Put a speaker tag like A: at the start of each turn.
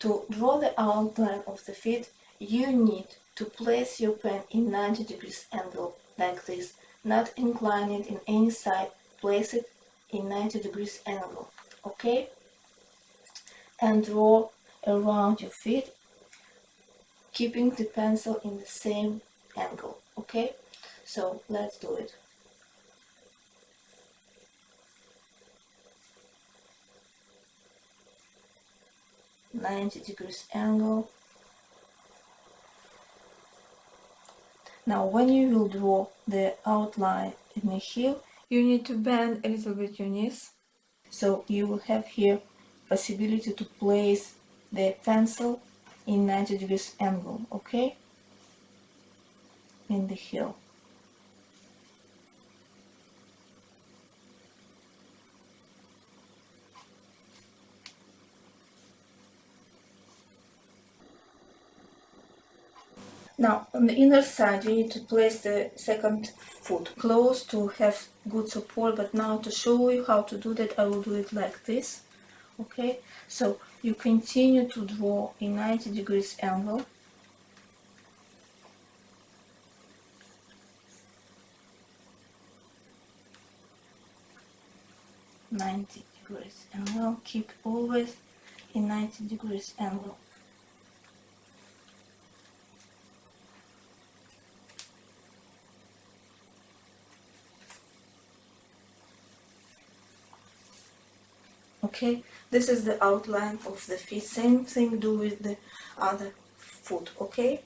A: To draw the outline of the feet, you need to place your pen in 90 degrees angle like this, not incline it in any side, place it in 90 degrees angle, okay? And draw around your feet, keeping the pencil in the same angle, okay? So let's do it. (90° angle. Now when you will draw the outline in the heel, you need to bend a little bit your knees, so you will have here possibility to place the pencil in 90° angle, okay, in the heel. Now, on the inner side, you need to place the second foot close to have good support, but now to show you how to do that, I will do it like this, okay? So, you continue to draw in 90° angle. (90° angle), keep always in 90° angle. Okay, this is the outline of the feet. Same thing do with the other foot, okay?